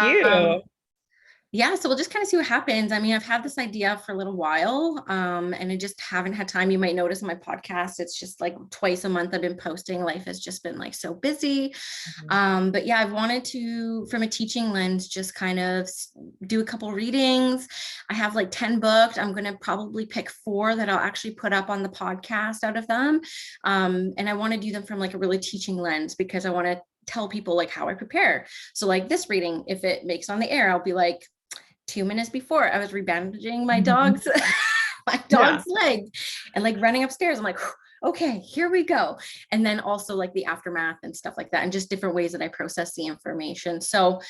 you. Yeah, so we'll just kind of see what happens. I mean, I've had this idea for a little while, and I just haven't had time. You might notice in my podcast, it's just like twice a month I've been posting. Life has just been like so busy. Mhm. But yeah, I've wanted to, from a teaching lens, just kind of do a couple readings. I have like 10 booked. I'm going to probably pick 4 that I'll actually put up on the podcast out of them. And I want to do them from like a really teaching lens because I want to tell people like how I prepare. So like this reading, if it makes on the air, I'll be like, 2 minutes before I was rebandaging my dog's my Yeah. dog's leg and like running upstairs. I'm like, okay, here we go. And then also like the aftermath and stuff like that, and just different ways that I process the information. So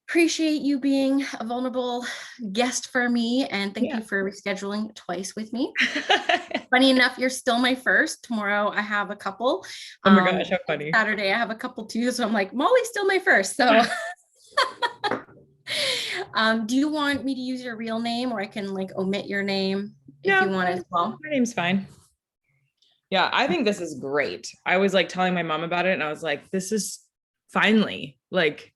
appreciate you being a vulnerable guest for me. And thank Yeah. you for rescheduling twice with me. Funny enough, you're still my first. Tomorrow I have a couple. Oh my gosh, how funny. Saturday I have a couple too. So I'm like, Molly's still my first. So do you want me to use your real name, or I can like omit your name if you want as well? My name's fine. Yeah, I think this is great. I was like telling my mom about it and I was like, this is finally like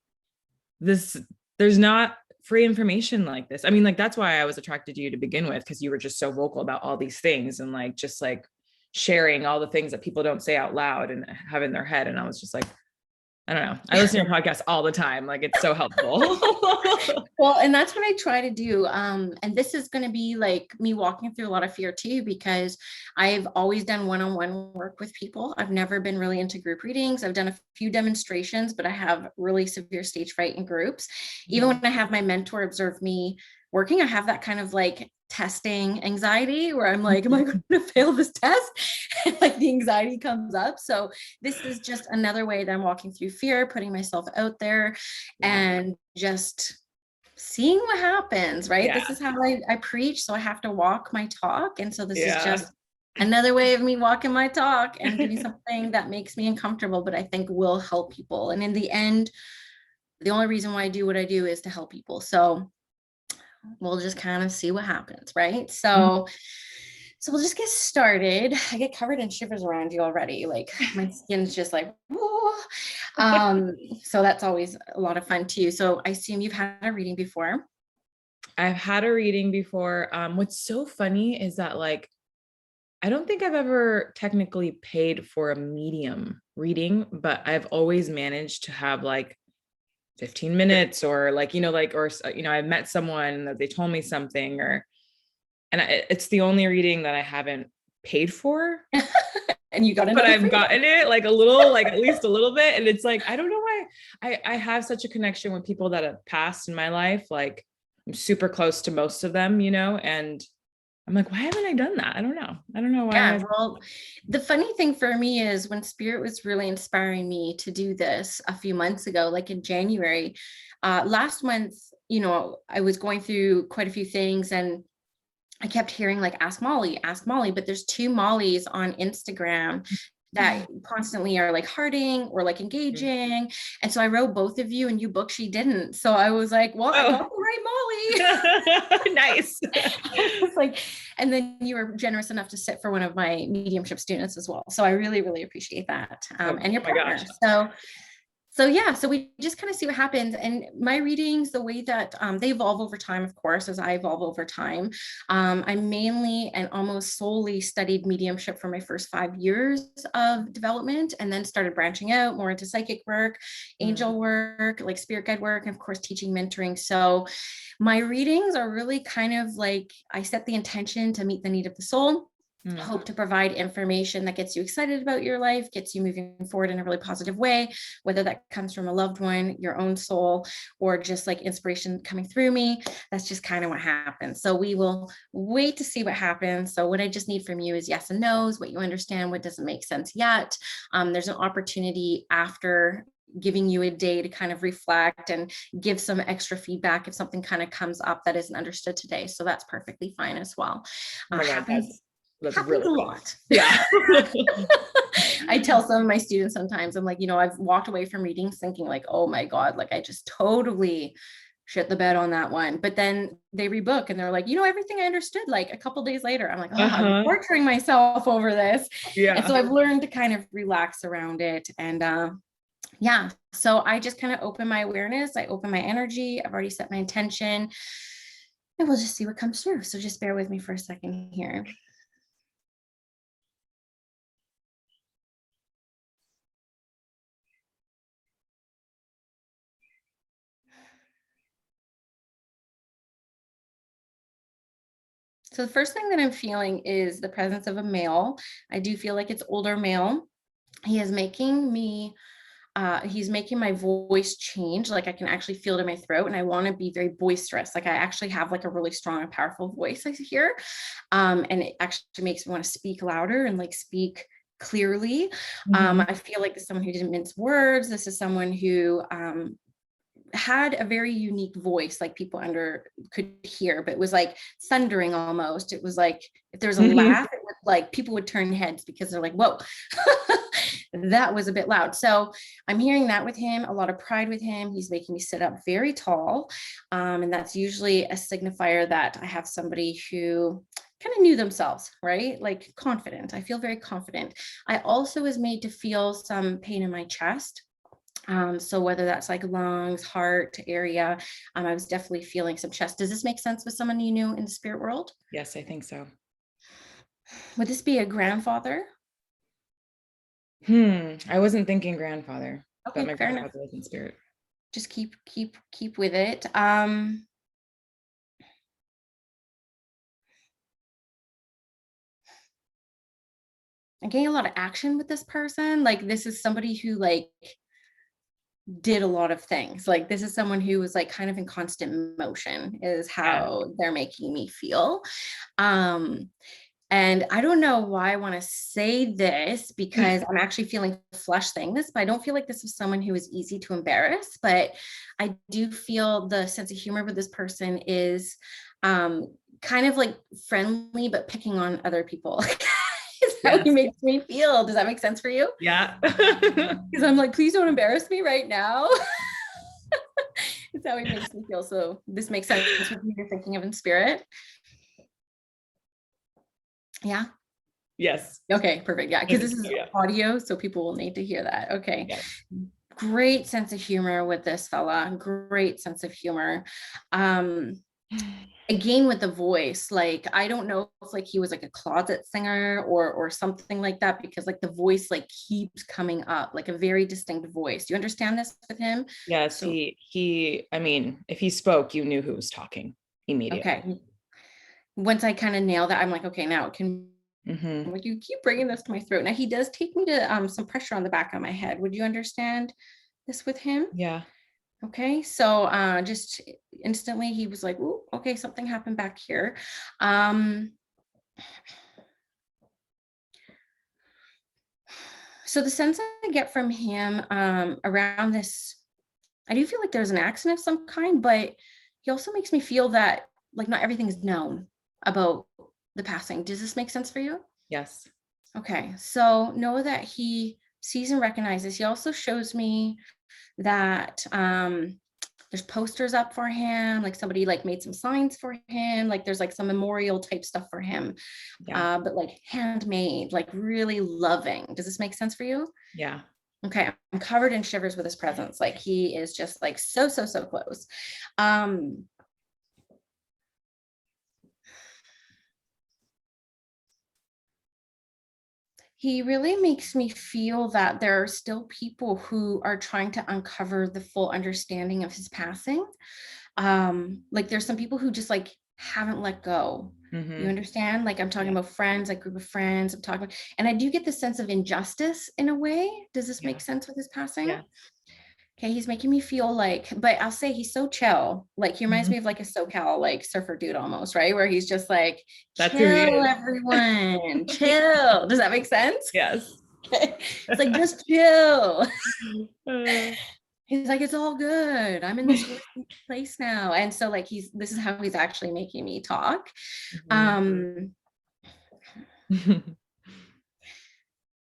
this, there's not free information like this. I mean, like, that's why I was attracted to you to begin with, because you were just so vocal about all these things and like just like sharing all the things that people don't say out loud and have in their head. And I was just like, I don't know. I listen to your podcast all the time. Like, it's so helpful. Well, and that's what I try to do. And this is going to be like me walking through a lot of fear too, because I've always done one-on-one work with people. I've never been really into group readings. I've done a few demonstrations, but I have really severe stage fright in groups. Even when I have my mentor observe me working, I have that kind of like testing anxiety where I'm like, am I going to fail this test? Like the anxiety comes up. So this is just another way that I'm walking through fear, putting myself out there and just seeing what happens, right? This is how I preach. So I have to walk my talk. And so this is just another way of me walking my talk and doing something that makes me uncomfortable, but I think will help people. And in the end, the only reason why I do what I do is to help people. So we'll just kind of see what happens, right? So we'll just get started. I get covered in shivers around you already. Like my skin's just like, whoa. So that's always a lot of fun too. So I assume you've had a reading before. I've had a reading before. What's so funny is that like, I don't think I've ever technically paid for a medium reading, but I've always managed to have like 15 minutes or like, or, I met someone that they told me something and it's the only reading that I haven't paid for. And you got it, but I've gotten it like a little, like at least a little bit. And it's like, I don't know why I have such a connection with people that have passed in my life. Like I'm super close to most of them, and I'm like, why haven't I done that? I don't know why. Yeah, well, the funny thing for me is when Spirit was really inspiring me to do this a few months ago, like in January, last month, I was going through quite a few things and I kept hearing like, ask Molly, but there's 2 Mollys on Instagram that constantly are like hearting or like engaging. And so I wrote both of you and you booked, she didn't. So I was like, well, I got the right Molly. Nice. I was like, and then you were generous enough to sit for one of my mediumship students as well. So I really, really appreciate that. And your partner. So yeah, so we just kind of see what happens. And my readings, the way that they evolve over time, of course, as I evolve over time. I mainly and almost solely studied mediumship for my first 5 years of development, and then started branching out more into psychic work, angel work, like spirit guide work, and of course, teaching, mentoring. So my readings are really kind of like, I set the intention to meet the need of the soul. Hope to provide information that gets you excited about your life, gets you moving forward in a really positive way, whether that comes from a loved one, your own soul, or just like inspiration coming through me. That's just kind of what happens. So we will wait to see what happens. So what I just need from you is yes and no's, what you understand, what doesn't make sense yet. There's an opportunity after giving you a day to kind of reflect and give some extra feedback if something kind of comes up that isn't understood today. So that's perfectly fine as well. Oh my God, that's happens really a cool. lot. Yeah. I tell some of my students sometimes, I'm like, I've walked away from readings thinking like, oh my God, like I just totally shit the bed on that one. But then they rebook and they're like, everything I understood like a couple days later. I'm like, oh, I'm torturing myself over this. Yeah. And so I've learned to kind of relax around it. And Yeah. So I just kind of open my awareness. I open my energy. I've already set my intention, and we'll just see what comes through. So just bear with me for a second here. So the first thing that I'm feeling is the presence of a male. I do feel like it's older male. He is making me he's making my voice change. Like I can actually feel it in my throat, and I want to be very boisterous. Like I actually have like a really strong and powerful voice I hear. And it actually makes me want to speak louder and like speak clearly. Mhm. I feel like this is someone who didn't mince words. This is someone who had a very unique voice, like people under could hear, but it was like thundering almost. It was like if there was a laugh, it would like people would turn heads because they're like, whoa, that was a bit loud. So I'm hearing that with him, a lot of pride with him. He's making me sit up very tall. And that's usually a signifier that I have somebody who kind of knew themselves, right? Like confident. I feel very confident. I also was made to feel some pain in my chest. So whether that's like lungs, heart area, I was definitely feeling some chest. Does this make sense with someone you knew in the spirit world? Yes, I think so. Would this be a grandfather? I wasn't thinking grandfather, but Okay, my fair enough. grandfather was in spirit. Just keep with it. I'm getting a lot of action with this person. Like this is somebody who like did a lot of things. Like this is someone who was like kind of in constant motion is Yeah. how they're making me feel. Um And I don't know why I want to say this because I'm actually feeling flush saying this, but I don't feel like this is someone who is easy to embarrass. But I do feel the sense of humor with this person is kind of like friendly, but picking on other people. Is how he Yes. makes me feel. Does that make sense for you? Yeah. Because I'm like, please don't embarrass me right now. It's how he makes me feel. So this makes sense with who you're thinking of in spirit. Yeah. Yes. Okay, perfect. Yeah, I because think this so, is yeah. audio, so people will need to hear that. Okay. Yeah. Great sense of humor with this fella. Great sense of humor. Um, again with the voice, like I don't know if like he was like a closet singer or something like that, because like the voice like keeps coming up, like a very distinct voice. Do you understand this with him? Yes, So I mean, if he spoke, you knew who was talking okay. immediately. Once I kind of nail that, I'm like, okay, now it can Hmm. like you keep bringing this to my throat. Now he does take me to some pressure on the back of my head. Would you understand this with him? Yeah. Okay, so just instantly he was like, "Ooh, okay, something happened back here." Um, so the sense I get from him around this, I do feel like there's an accident of some kind, but he also makes me feel that like not everything is known about the passing. Does this make sense for you? Yes. Okay, so know that he sees and recognizes. He also shows me that there's posters up for him, like somebody like made some signs for him, like there's like some memorial type stuff for him, Yeah. but like handmade, like really loving. Does this make sense for you? Yeah. Okay, I'm covered in shivers with his presence. Like he is just like so close. um he really makes me feel that there are still people who are trying to uncover the full understanding of his passing. Like there's some people who just like haven't let go. You Hmm. understand? Like I'm talking Yeah. about friends, like group of friends. I'm talking about, and I do get the sense of injustice in a way. Does this make Yeah. sense with his passing? Yeah. Okay, he's making me feel like, but I'll say he's so chill. Like he reminds me Mhm. of like a SoCal like surfer dude almost, right? Where he's just like, That's who he chill, is. everyone, chill. Does that make sense? Yes. Okay. It's like just chill. Uh, He's like, it's all good. I'm in this really good place now. And so like this is how he's actually making me talk. mhm. Um,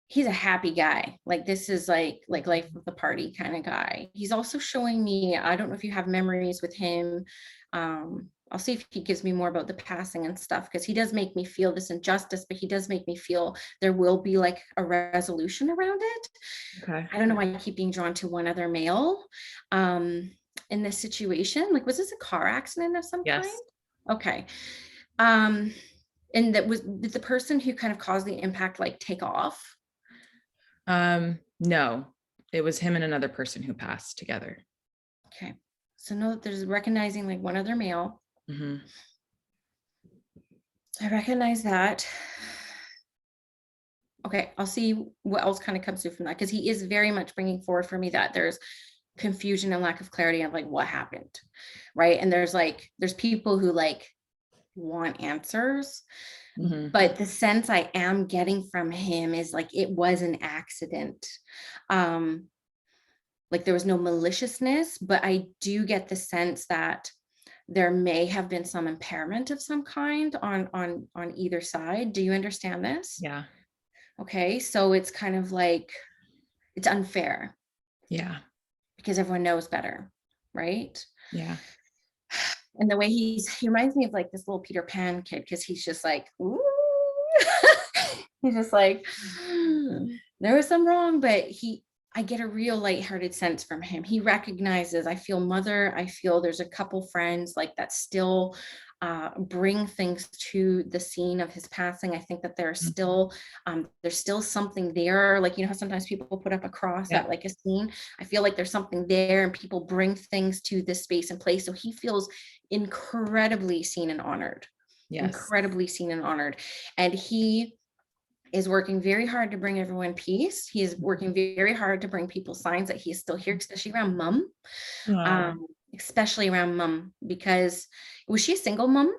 he's a happy guy. Like this is like life of the party kind of guy. He's also showing me, I don't know if you have memories with him. I'll see if he gives me more about the passing and stuff, because he does make me feel this injustice, but he does make me feel there will be like a resolution around it. Okay. I don't know why I keep being drawn to one other male in this situation. Like, was this a car accident of some kind? Yes. Okay. And did the person who kind of caused the impact like take off? No, it was him and another person who passed together. Okay. So no, there's recognizing like one other male. Mm-hmm. I recognize that. Okay, I'll see what else kind of comes through from that, because he is very much bringing forward for me that there's confusion and lack of clarity of like what happened, right? And there's people who like want answers, Mm-hmm. but the sense I am getting from him is like it was an accident. Like there was no maliciousness, but I do get the sense that there may have been some impairment of some kind on either side. Do you understand this? Yeah. Okay, so it's kind of like it's unfair Yeah. because everyone knows better, right? Yeah. And the way he reminds me of like this little Peter Pan kid, because he's just like, ooh. He's just like, there was some wrong, but I get a real lighthearted sense from him. He recognizes, I feel mother, I feel there's a couple friends like that still bring things to the scene of his passing. I think that there's still something there. Like, you know how sometimes people put up a cross Yeah. at like a scene. I feel like there's something there and people bring things to this space and place. So he feels incredibly seen and honored. Yes. Incredibly seen and honored. And he is working very hard to bring everyone peace. He is working very hard to bring people signs that he's still here, especially around mom. Especially around mom, because was she a single mom?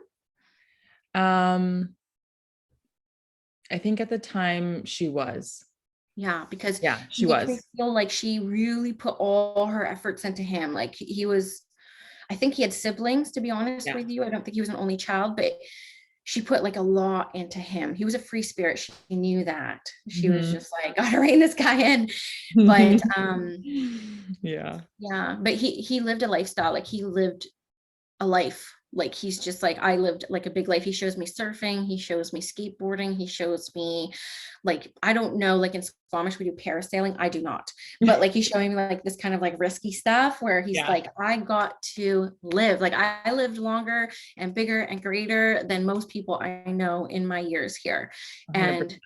I think at the time she was. Yeah, because Yeah, he she makes me was. feel like she really put all her efforts into him. Like he was, I think he had siblings, to be honest Yeah. with you. I don't think he was an only child, but she put like a lot into him. He was a free spirit. She knew that. She was just like, gotta rein this guy in. But yeah. yeah, but he lived a lifestyle. Like he lived a life. Like he's just like, I lived like a big life. He shows me surfing, he shows me skateboarding, he shows me like, I don't know, like in Squamish we do parasailing, I do not, but like he's showing me like this kind of like risky stuff where he's like, I got to live, like I lived longer and bigger and greater than most people I know in my years here. 100%. And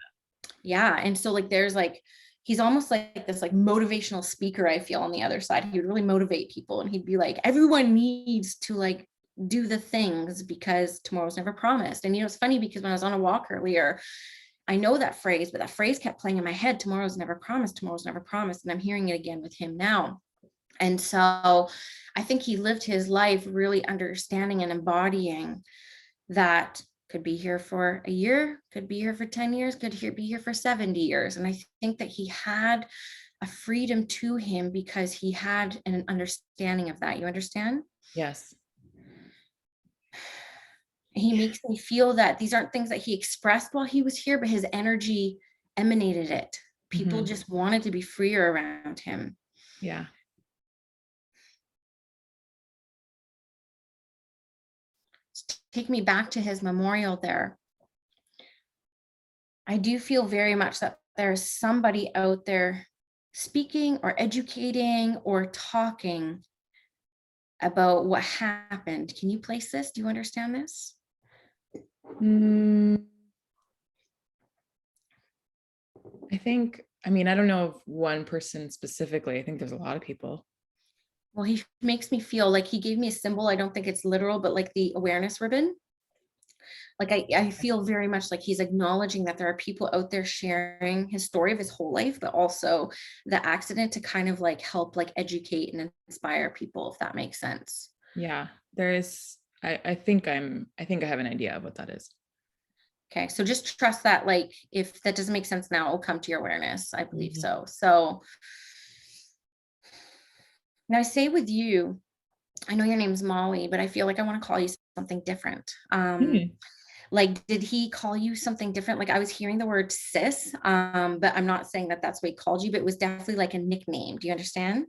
yeah, and so like there's like, he's almost like this like motivational speaker, I feel, on the other side. He would really motivate people and he'd be like, everyone needs to like do the things because tomorrow's never promised. And you know, it's funny because when I was on a walk earlier, I know that phrase, but that phrase kept playing in my head, tomorrow's never promised, tomorrow's never promised. And I'm hearing it again with him now. And so I think he lived his life really understanding and embodying that could be here for a year, could be here for 10 years, could be here for 70 years. And I think that he had a freedom to him because he had an understanding of that. You understand? Yes. He makes me feel that these aren't things that he expressed while he was here, but his energy emanated it. People just wanted to be freer around him. Yeah. Take me back to his memorial there. I do feel very much that there's somebody out there speaking or educating or talking about what happened. Can you place this? Do you understand this? I think, I mean, I don't know of one person specifically. I think there's a lot of people. Well, he makes me feel like he gave me a symbol. I don't think it's literal, but like the awareness ribbon. Like I feel very much like he's acknowledging that there are people out there sharing his story of his whole life, but also the accident to kind of like help like educate and inspire people, if that makes sense. Yeah, there is. I think I have an idea of what that is. Okay, so just trust that, like, if that doesn't make sense now, it'll come to your awareness. I believe so. So now I say with you, I know your name's Molly, but I feel like I want to call you something different. Like, did he call you something different? Like I was hearing the word sis, but I'm not saying that that's what he called you, but it was definitely like a nickname. Do you understand?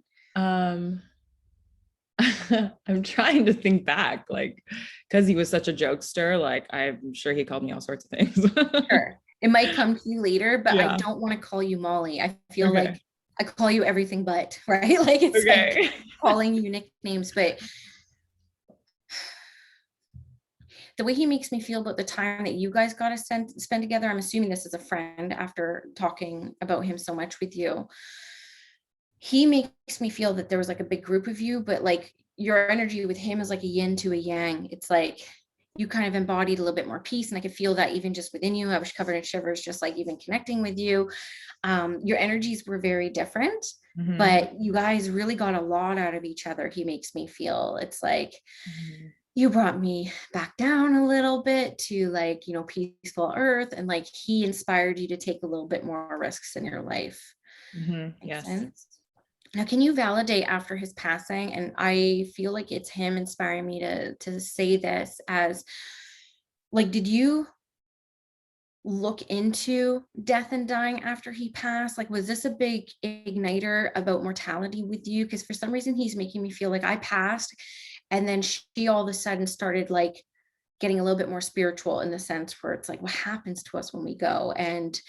I'm trying to think back, like, because he was such a jokester, like I'm sure he called me all sorts of things. Sure. It might come to you later, but I Yeah. don't want to call you Molly. I feel Okay. like I call you everything but, right? Like it's like Okay. calling you nicknames, but the way he makes me feel about the time that you guys got to spend together, I'm assuming this is a friend after talking about him so much with you. He makes me feel that there was like a big group of you, but like your energy with him is like a yin to a yang. It's like you kind of embodied a little bit more peace. And I could feel that even just within you. I was covered in shivers, just like even connecting with you. Your energies were very different, Mhm. but you guys really got a lot out of each other. He makes me feel it's like Mhm. you brought me back down a little bit to like, peaceful earth. And like he inspired you to take a little bit more risks in your life. Mhm. Makes Yes. sense. Now, can you validate after his passing? And I feel like it's him inspiring me to say this as like, did you look into death and dying after he passed? Like, was this a big igniter about mortality with you? Because for some reason, he's making me feel like I passed. And then she all of a sudden started like getting a little bit more spiritual in the sense where it's like, what happens to us when we go? And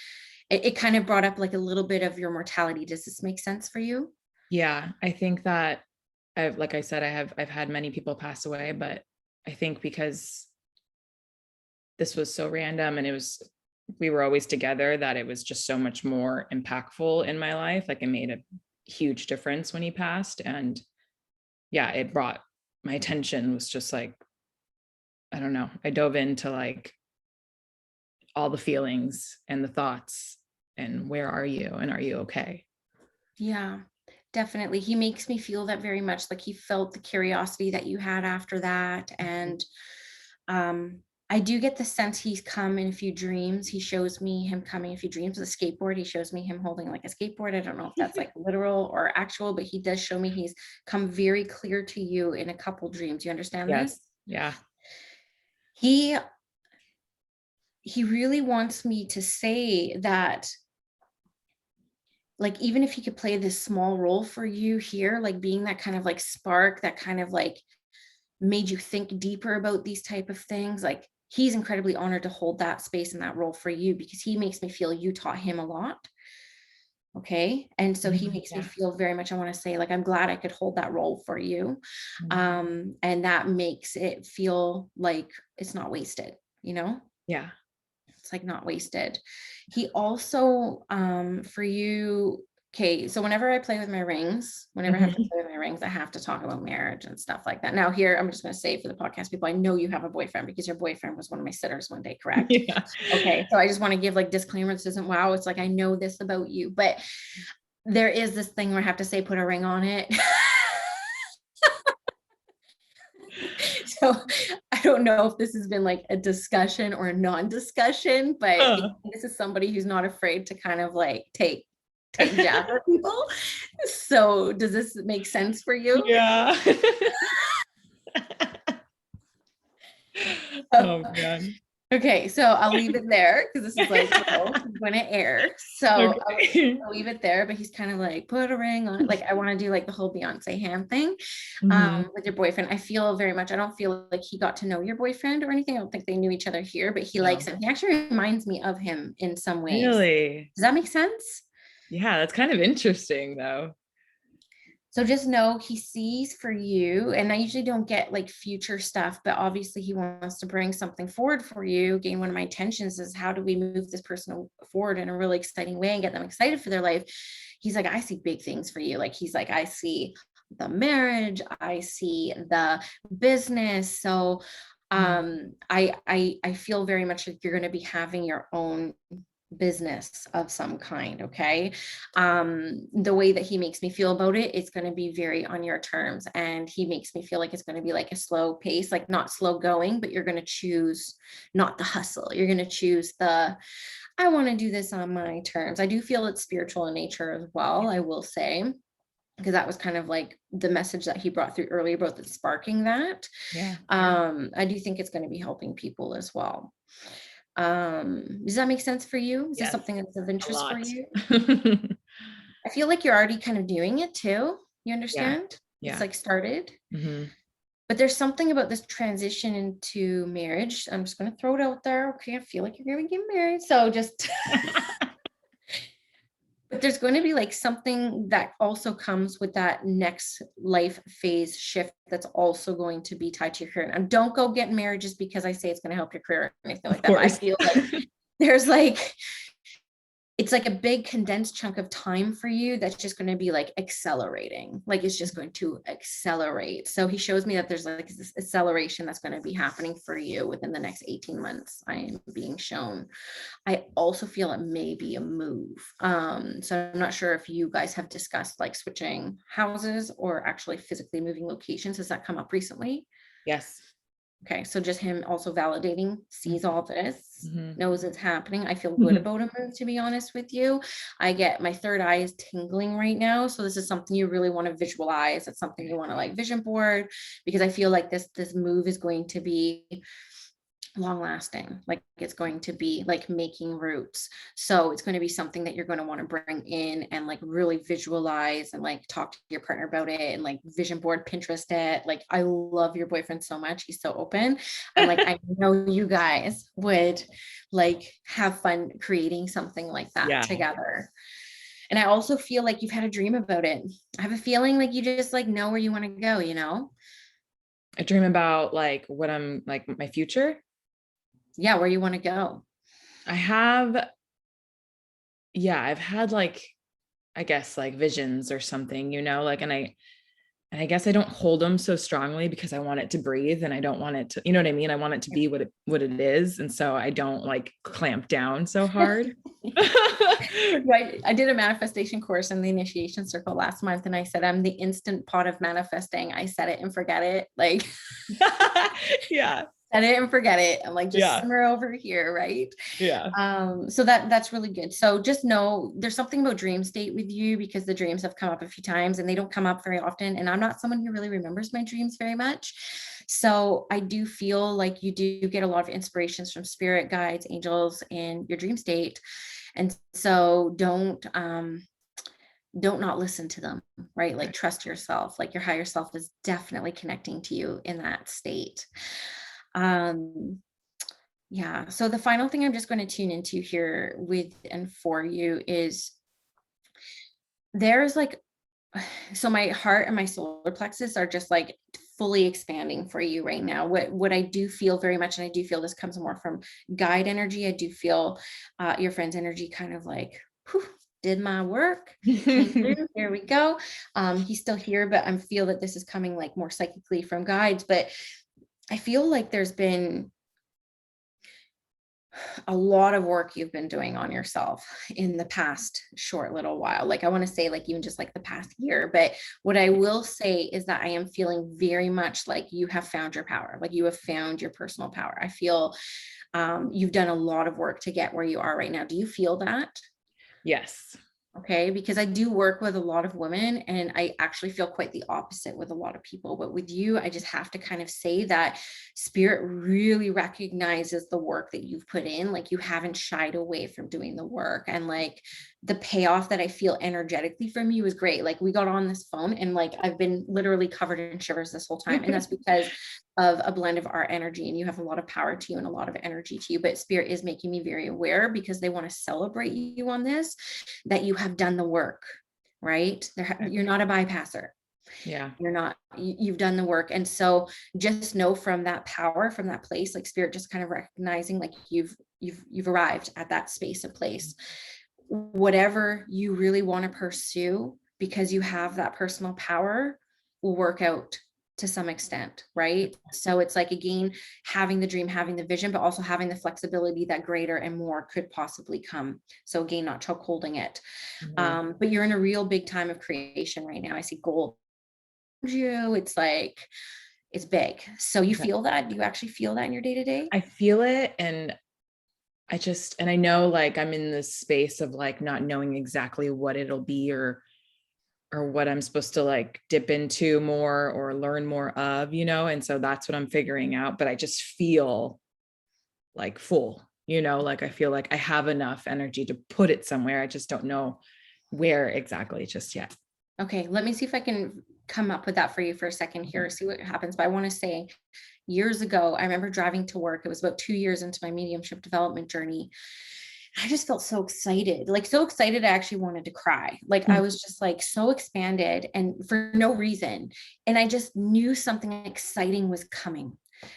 it kind of brought up like a little bit of your mortality. Does this make sense for you? Yeah, I think that like I said, I've had many people pass away, but I think because this was so random and we were always together, that it was just so much more impactful in my life. Like it made a huge difference when he passed. And yeah, it brought my attention was just like, I don't know. I dove into like all the feelings and the thoughts and where are you and are you okay? Yeah, definitely. He makes me feel that very much like he felt the curiosity that you had after that. And um, I do get the sense he's come in a few dreams. He shows me him coming in a few dreams with a skateboard. He shows me him holding like a skateboard. I don't know if that's like literal or actual, but he does show me he's come very clear to you in a couple dreams. You understand this? Yes. Yeah. He he really wants me to say that like even if he could play this small role for you here, like being that kind of like spark that kind of like made you think deeper about these type of things, like he's incredibly honored to hold that space and that role for you because he makes me feel you taught him a lot. Okay, and so he Mhm. makes me Yeah. feel very much, I want to say, like I'm glad I could hold that role for you. Mhm. And that makes it feel like it's not wasted, Yeah. it's like not wasted. He also, for you, okay, so whenever I play with my rings, whenever I have to Mhm. play with my rings, I have to talk about marriage and stuff like that. Now, here, I'm just going to say for the podcast people, I know you have a boyfriend because your boyfriend was one of my sitters one day, correct? Yeah. Okay, so I just want to give like disclaimers. This isn't wow, it's like I know this about you, but there is this thing where I have to say put a ring on it. So I don't know if this has been like a discussion or a non-discussion, but this is somebody who's not afraid to kind of like take jabs at people. So does this make sense for you? Yeah. Oh man. Okay, so I'll leave it there because this is like, going to air. So Okay. I'll leave it there, but he's kind of like, put a ring on it. Like I want to do like the whole Beyonce hand thing Mhm. with your boyfriend. I feel very much, I don't feel like he got to know your boyfriend or anything. I don't think they knew each other here, but he likes No. him. He actually reminds me of him in some ways. Really? Does that make sense? Yeah, that's kind of interesting though. So just know he sees for you. And I usually don't get like future stuff, but obviously he wants to bring something forward for you. Again, one of my intentions is how do we move this person forward in a really exciting way and get them excited for their life? He's like, I see big things for you. Like he's like, I see the marriage, I see the business. So I feel very much like you're going to be having your own business of some kind. Okay, the way that he makes me feel about it, it's going to be very on your terms, and he makes me feel like it's going to be like a slow pace, like not slow going, but you're going to choose not the hustle. You're going to choose the, I want to do this on my terms. I do feel it's spiritual in nature as well, I will say, because that was kind of like the message that he brought through earlier about the sparking that. Yeah. I do think it's going to be helping people as well. Does that make sense for you? Is this Yes. something that's of A interest for lot. you? I feel like you're already kind of doing it too. You Yeah. understand? It's Yeah. like started. Mm-hmm. But there's something about this transition into marriage. I'm just going to throw it out there. Okay. I feel like you're going to get married. So just, but there's going to be like something that also comes with that next life phase shift that's also going to be tied to your career. And don't go get married just because I say it's going to help your career or anything like Of that. But I course. feel like there's like, it's like a big condensed chunk of time for you that's just going to be like accelerating, like it's just going to accelerate. So he shows me that there's like this acceleration that's going to be happening for you within the next 18 months. I am being shown. I also feel it may be a move. So I'm not sure if you guys have discussed like switching houses or actually physically moving locations. Has that come up recently? Yes. Okay, so just him also validating, sees all this, Mm-hmm. knows it's happening. I feel good about a move, to be honest with you. I get my third eye is tingling right now. So this is something you really want to visualize. It's something you want to like vision board, because I feel like this move is going to be long lasting, like it's going to be like making roots. So it's going to be something that you're going to want to bring in and like really visualize and like talk to your partner about it and like vision board, Pinterest it. Like I love your boyfriend so much. He's so open. I'm like, I know you guys would like have fun creating something like that Yeah. together. And I also feel like you've had a dream about it. I have a feeling like you just like know where you want to go, you know? I dream about like what I'm like my future. Yeah, where you want to go. I have, yeah, I've had like, I guess like visions or something, like, and I guess I don't hold them so strongly because I want it to breathe and I don't want it to, you know what I mean? I want it to be what it is. And so I don't like clamp down so hard. Right. I did a manifestation course in the initiation circle last month, and I said, I'm the instant pot of manifesting. I set it and forget it. Like, yeah. set it and forget it. I'm like, just Yeah. simmer over here. Right. Yeah. So that's really good. So just know there's something about dream state with you, because the dreams have come up a few times and they don't come up very often. And I'm not someone who really remembers my dreams very much. So I do feel like you do get a lot of inspirations from spirit guides, angels in your dream state. And so don't not listen to them, right? Like trust yourself. Like your higher self is definitely connecting to you in that state. Yeah. So the final thing I'm just going to tune into here with and for you is there's like, so my heart and my solar plexus are just like fully expanding for you right now. What I do feel very much, and I do feel this comes more from guide energy. I do feel your friend's energy kind of like, whew, did my work, came through, here we go. He's still here, but I feel that this is coming like more psychically from guides. But I feel like there's been a lot of work you've been doing on yourself in the past short little while. Like I want to say like even just like the past year. But what I will say is that I am feeling very much like you have found your power, like you have found your personal power. I feel you've done a lot of work to get where you are right now. Do you feel that? Yes. Okay, because I do work with a lot of women and I actually feel quite the opposite with a lot of people. But with you, I just have to kind of say that spirit really recognizes the work that you've put in. Like you haven't shied away from doing the work. And like the payoff that I feel energetically from you is great. Like we got on this phone and like I've been literally covered in shivers this whole time. And that's because of a blend of our energy, and you have a lot of power to you and a lot of energy to you. But spirit is making me very aware, because they want to celebrate you on this, that you have done the work, right? You're not a bypasser. Yeah. You're not, you've done the work. And so just know from that power, from that place, like spirit just kind of recognizing like you've arrived at that space and place. Whatever you really want to pursue, because you have that personal power, will work out to some extent, right? So it's like, again, having the dream, having the vision, but also having the flexibility that greater and more could possibly come. So again, not choke holding it. But you're in a real big time of creation right now. I see gold. It's like, it's big. So you feel that? Do you actually feel that in your day to day? I feel it. And I know like I'm in this space of like not knowing exactly what it'll be or what I'm supposed to like dip into more or learn more of, and so that's what I'm figuring out. But I just feel like full, like I feel like I have enough energy to put it somewhere. I just don't know where exactly just yet. Okay, let me see if I can come up with that for you for a second here, see what happens. But I want to say, years ago, I remember driving to work. It was about 2 years into my mediumship development journey. I just felt so excited, like so excited. I actually wanted to cry. Like I was just like so expanded and for no reason. And I just knew something exciting was coming.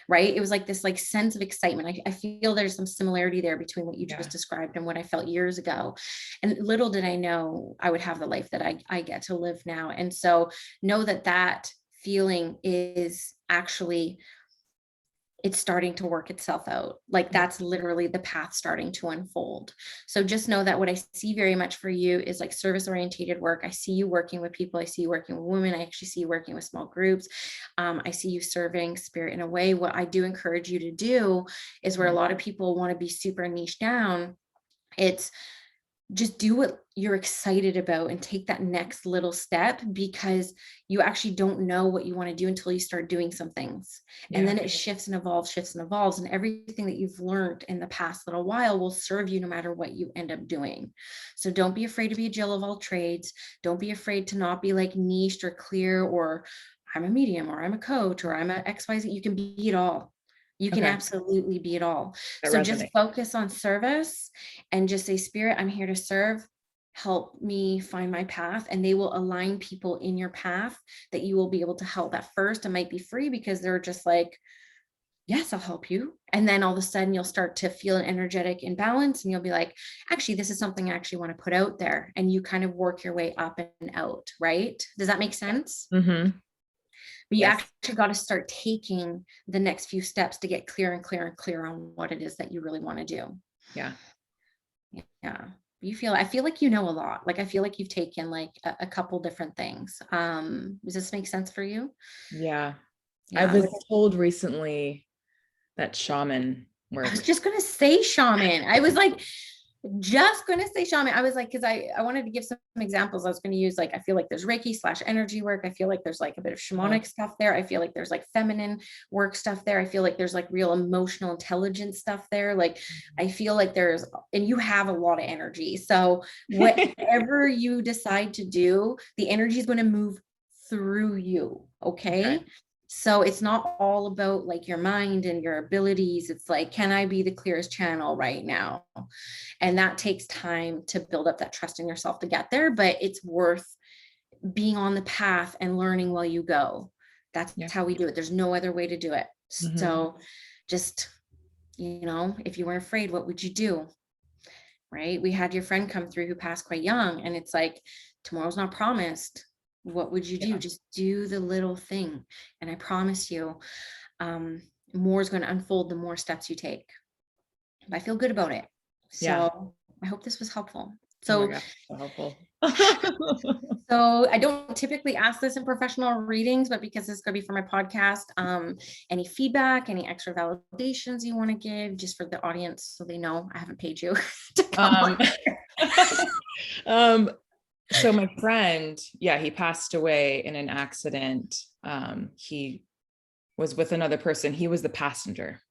Right. It was like this like sense of excitement. I feel there's some similarity there between what you just described and what I felt years ago. And little did I know I would have the life that I get to live now. And so know that that feeling is actually, it's starting to work itself out. Like that's literally the path starting to unfold. So just know that what I see very much for you is like service orientated work. I see you working with people. I see you working with women. I actually see you working with small groups. I see you serving spirit in a way. What I do encourage you to do is where a lot of people want to be super niche down. It's just do what you're excited about and take that next little step, because you actually don't know what you want to do until you start doing some things. And then it shifts and evolves. And everything that you've learned in the past little while will serve you no matter what you end up doing. So don't be afraid to be a Jill of all trades. Don't be afraid to not be like niched or clear, or I'm a medium, or I'm a coach, or I'm a XYZ. You can be it all. You can absolutely be it all. So just focus on service and just say, Spirit, I'm here to serve. Help me find my path. And they will align people in your path that you will be able to help. At first, it might be free because they're just like, yes, I'll help you. And then all of a sudden you'll start to feel an energetic imbalance and you'll be like, actually, this is something I actually want to put out there. And you kind of work your way up and out, right? Does that make sense? Mm-hmm. But you actually got to start taking the next few steps to get clear and clear and clear on what it is that you really want to do. Yeah. I feel like you know a lot. Like I feel like you've taken like a couple different things. Does this make sense for you? Yeah. I was told recently that shaman work. I was just gonna say shaman. I was like, shaman. I was like, because I wanted to give some examples. I was going to use like, I feel like there's Reiki / energy work. I feel like there's like a bit of shamanic stuff there. I feel like there's like feminine work stuff there. I feel like there's like real emotional intelligence stuff there. Like I feel like there's, and you have a lot of energy. So whatever you decide to do, the energy is going to move through you. Okay. So it's not all about like your mind and your abilities. It's like, can I be the clearest channel right now? And that takes time to build up that trust in yourself to get there, but it's worth being on the path and learning while you go. That's how we do it. There's no other way to do it. Mm-hmm. So just, if you weren't afraid, what would you do? Right? We had your friend come through who passed quite young, and it's like, tomorrow's not promised. What would you do? Just do the little thing. And I promise you, more is going to unfold the more steps you take. I feel good about it. So I hope this was helpful. So, oh my gosh, so helpful. So I don't typically ask this in professional readings, but because this is going to be for my podcast, any feedback, any extra validations you want to give just for the audience so they know I haven't paid you to come on. So my friend, he passed away in an accident. He was with another person. He was the passenger,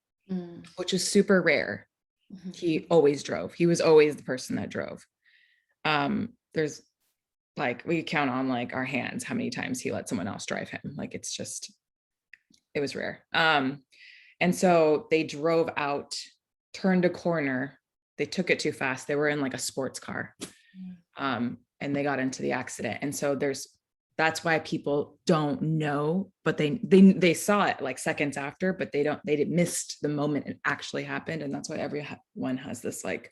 which is super rare. Mm-hmm. He always drove. He was always the person that drove. There's like, we count on like our hands how many times he let someone else drive him. Like, it was rare. And so they drove out, turned a corner. They took it too fast. They were in like a sports car. And they got into the accident. And so that's why people don't know, but they saw it like seconds after, but they missed the moment it actually happened. And that's why everyone has this, like,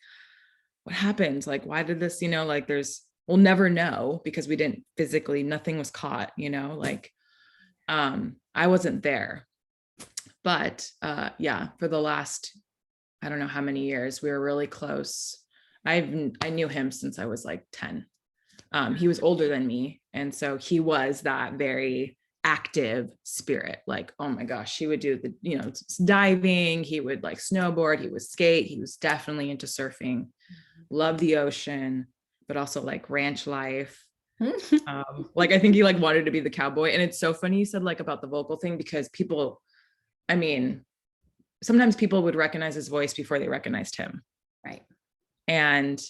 what happened? Like, why did this, like we'll never know because we didn't physically, nothing was caught, like, I wasn't there, but, for the last, I don't know how many years, we were really close. I knew him since I was like 10. He was older than me. And so he was that very active spirit. Like, oh my gosh, he would do the, diving. He would like snowboard. He would skate. He was definitely into surfing, loved the ocean, but also like ranch life. Like, I think he like wanted to be the cowboy. And it's so funny you said like about the vocal thing, because sometimes people would recognize his voice before they recognized him. Right. And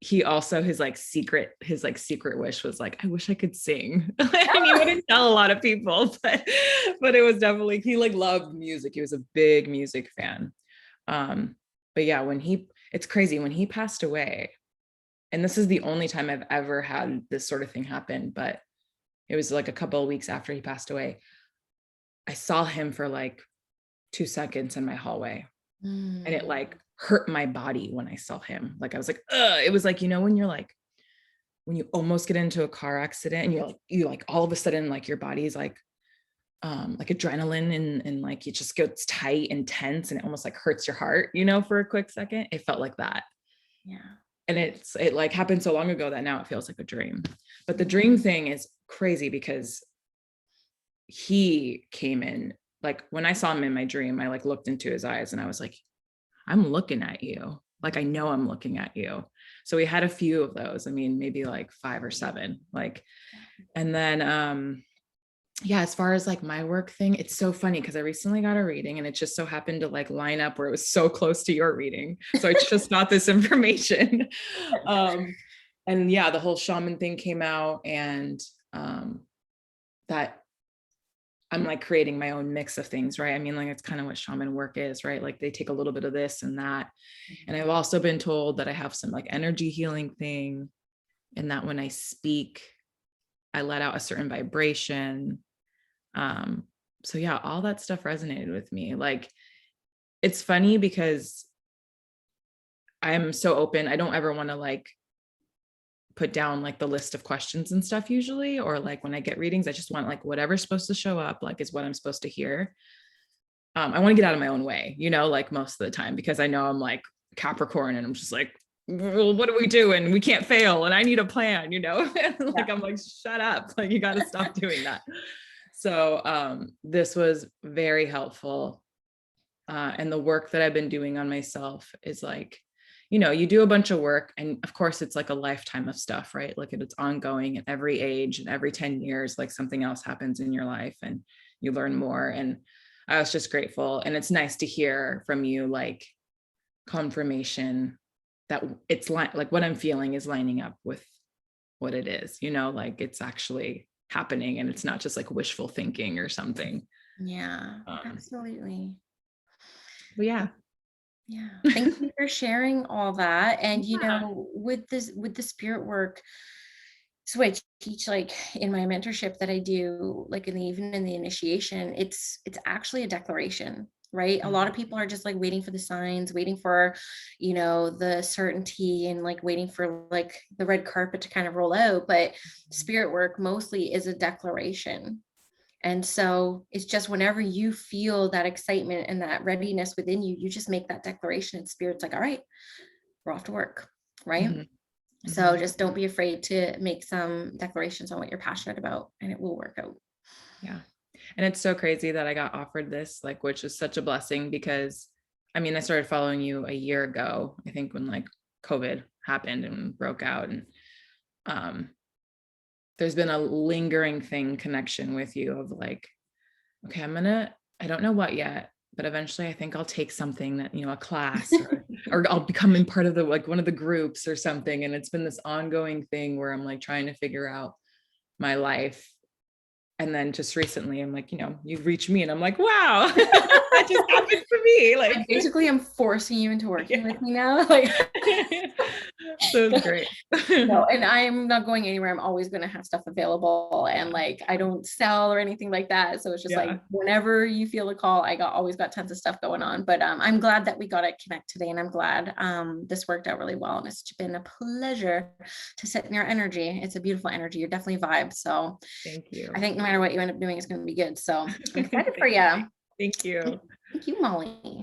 he also, his secret wish was like, I wish I could sing. And he wouldn't tell a lot of people, but it was definitely, he loved music. He was a big music fan. But yeah, it's crazy when he passed away, and this is the only time I've ever had this sort of thing happen, but it was like a couple of weeks after he passed away. I saw him for 2 seconds in my hallway, and it hurt my body when I saw him. I was like, ugh. It was when you're when you almost get into a car accident and you all of a sudden your body's adrenaline and it just gets tight and tense, and it almost hurts your heart, for a quick second. It felt like that. Yeah. And it happened so long ago that now it feels like a dream. But the dream thing is crazy because he came in, when I saw him in my dream, I looked into his eyes and I was like, I'm looking at you. I know I'm looking at you. So we had a few of those. I mean, maybe 5 or 7, and then, yeah, as far as my work thing, it's so funny because I recently got a reading and it just so happened to line up where it was so close to your reading. So I just got this information. And yeah, the whole shaman thing came out, and that I'm creating my own mix of things, right? I mean, it's kind of what shaman work is, right? They take a little bit of this and that. And I've also been told that I have some energy healing thing, and that when I speak, I let out a certain vibration. So yeah, all that stuff resonated with me. It's funny because I'm so open. I don't ever want to put down the list of questions and stuff usually, or when I get readings, I just want whatever's supposed to show up is what I'm supposed to hear. I want to get out of my own way, most of the time, because I know I'm Capricorn, and I'm just well, what do we do? And we can't fail, and I need a plan, I'm shut up. You got to stop doing that. So this was very helpful. And the work that I've been doing on myself is you do a bunch of work, and of course it's a lifetime of stuff, right? It's ongoing at every age, and every 10 years, something else happens in your life and you learn more. And I was just grateful. And it's nice to hear from you, confirmation that it's what I'm feeling is lining up with what it is, it's actually happening, and it's not just wishful thinking or something. Yeah, absolutely. But yeah. Yeah. Thank you for sharing all that. And with the spirit work, so I teach in my mentorship that I do, even in the initiation, it's actually a declaration, right? A lot of people are just waiting for the signs, waiting for, the certainty, and waiting for the red carpet to kind of roll out. But spirit work mostly is a declaration. And so it's just whenever you feel that excitement and that readiness within you, you just make that declaration, and spirit's all right, we're off to work, right? Mm-hmm. So just don't be afraid to make some declarations on what you're passionate about, and it will work out. Yeah. And it's so crazy that I got offered this, which is such a blessing, because I mean, I started following you a year ago, I think, when COVID happened and broke out. And there's been a lingering connection with you of okay, I don't know what yet, but eventually I think I'll take something that, a class, or I'll become in part of the, one of the groups or something. And it's been this ongoing thing where I'm trying to figure out my life. And then just recently I'm you've reached me, and I'm wow, that just happened for me. Basically I'm forcing you into working with me now. So it's great. No, and I'm not going anywhere. I'm always going to have stuff available, and I don't sell or anything like that. So it's just whenever you feel a call, always got tons of stuff going on. But I'm glad that we got to connect today, and I'm glad this worked out really well. And it's been a pleasure to sit in your energy. It's a beautiful energy. You're definitely vibe. So thank you. I think no matter what you end up doing, it's going to be good. So I'm excited for you. Thank you. Thank you, Molly.